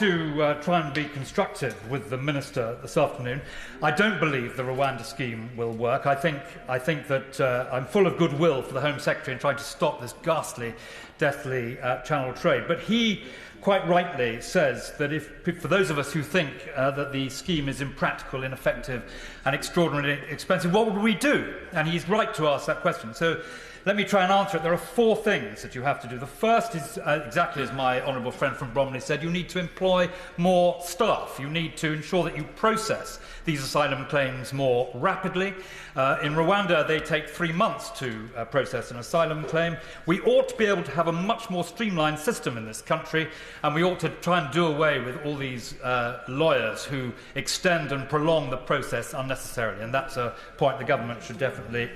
To try and be constructive with the Minister this afternoon. I don't believe the Rwanda scheme will work. I think that I'm full of goodwill for the Home Secretary in trying to stop this ghastly, deathly channel trade. But he quite rightly says that for those of us who think that the scheme is impractical, ineffective and extraordinarily expensive, what would we do? And he's right to ask that question. So let me try and answer it. There are 4 things that you have to do. The first is, exactly as my honourable friend from Bromley said, you need to employ more staff. You need to ensure that you process these asylum claims more rapidly. In Rwanda, they take 3 months to process an asylum claim. We ought to be able to have a much more streamlined system in this country, and we ought to try and do away with all these lawyers who extend and prolong the process unnecessarily, and that's a point the government should definitely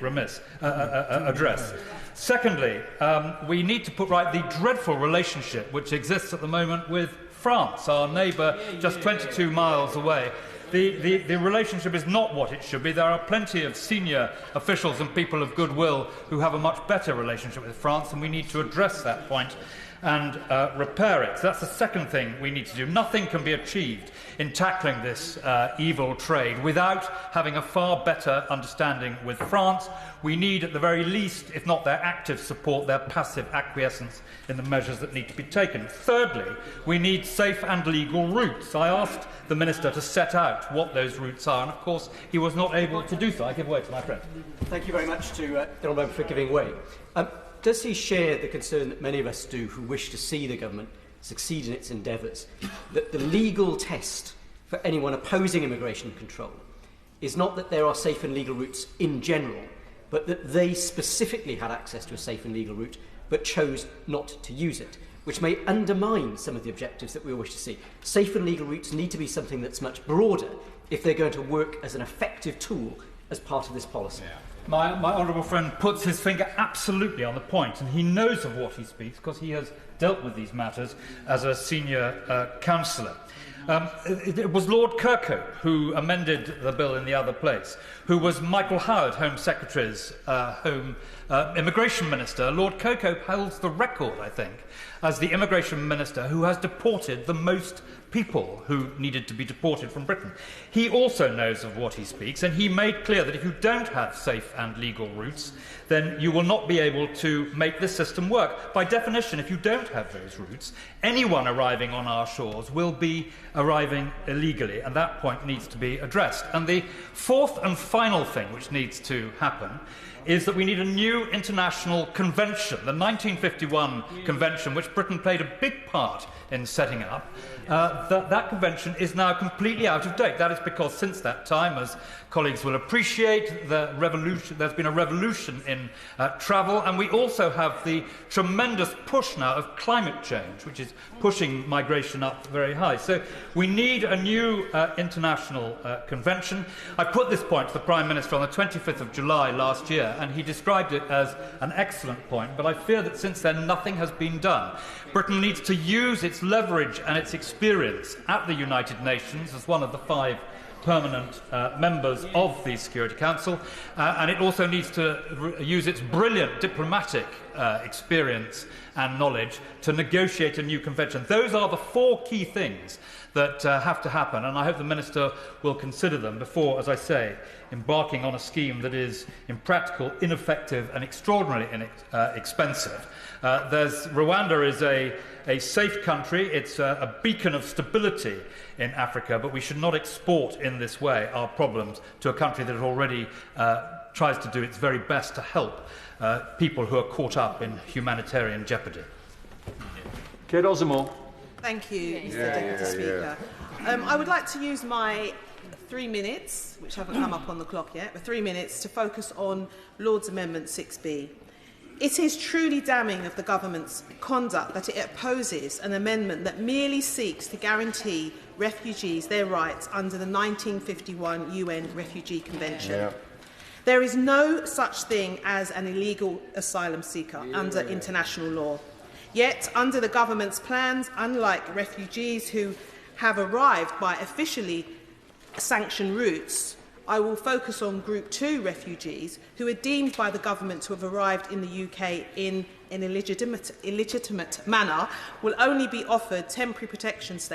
address. Secondly, we need to put right the dreadful relationship which exists at the moment with France, our neighbour just 22 miles away. The relationship is not what it should be. There are plenty of senior officials and people of goodwill who have a much better relationship with France, and we need to address that point and repair it. So that's the second thing we need to do. Nothing can be achieved in tackling this evil trade without having a far better understanding with France. We need, at the very least, if not their active support, their passive acquiescence in the measures that need to be taken. Thirdly, we need safe and legal routes. I asked the Minister to set out what those routes are, and of course he was not able to do so. I give way to my friend. Thank you very much to the Honourable Member for giving way. Does he share the concern that many of us do who wish to see the government succeed in its endeavours, that the legal test for anyone opposing immigration control is not that there are safe and legal routes in general, but that they specifically had access to a safe and legal route but chose not to use it, which may undermine some of the objectives that we all wish to see? Safe and legal routes need to be something that's much broader if they're going to work as an effective tool as part of this policy. Yeah. My honourable friend puts his finger absolutely on the point, and he knows of what he speaks because he has dealt with these matters as a senior councillor. It was Lord Kirkhope who amended the bill in the other place, who was Michael Howard, Home Secretary's Home Immigration Minister. Lord Kirkhope holds the record, I think, as the Immigration Minister who has deported the most people who needed to be deported from Britain. He also knows of what he speaks, and he made clear that if you don't have safe and legal routes, then you will not be able to make this system work. By definition, if you don't have those routes, anyone arriving on our shores will be arriving illegally, and that point needs to be addressed. And the fourth and final thing which needs to happen is that we need a new international convention. The 1951 convention, which Britain played a big part in setting up, that convention is now completely out of date. That is because since that time, as colleagues will appreciate, there's been a revolution in travel, and we also have the tremendous push now of climate change, which is pushing migration up very high. So we need a new international convention. I put this point to the Prime Minister on the 25th of July last year, and he described it as an excellent point, but I fear that since then nothing has been done. Britain needs to use its leverage and its experience at the United Nations as one of the 5 permanent members of the Security Council, and it also needs to use its brilliant diplomatic experience and knowledge to negotiate a new convention. Those are the 4 key things that have to happen, and I hope the Minister will consider them before, as I say, embarking on a scheme that is impractical, ineffective and extraordinarily expensive. Rwanda is a safe country. It's a beacon of stability in Africa, but we should not export in this way our problems to a country that already tries to do its very best to help people who are caught up in humanitarian jeopardy. Kate Osmore. Thank you, Mr. Deputy Speaker. I would like to use my 3 minutes, which haven't come up on the clock yet, but 3 minutes to focus on Lord's Amendment 6B. It is truly damning of the government's conduct that it opposes an amendment that merely seeks to guarantee refugees their rights under the 1951 UN Refugee Convention. Yeah. There is no such thing as an illegal asylum seeker under international law. Yet, under the government's plans, unlike refugees who have arrived by officially sanctioned routes, I will focus on Group 2 refugees who are deemed by the government to have arrived in the UK in an illegitimate manner will only be offered temporary protection status